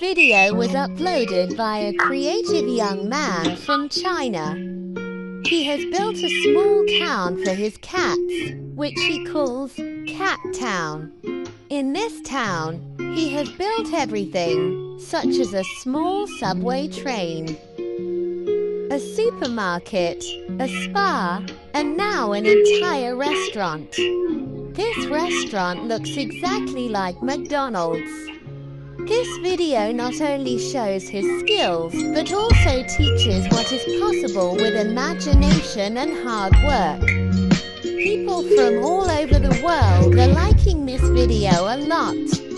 video was uploaded by a creative young man from China. He has built a small town for his cats, which he calls Cat Town. In this town, he has built everything, such as a small subway train, a supermarket, a spa, and now an entire restaurant. This restaurant looks exactly like McDonald's. This video not only shows his skills, but also teaches what is possible with imagination and hard work. People from all over the world are liking this video a lot.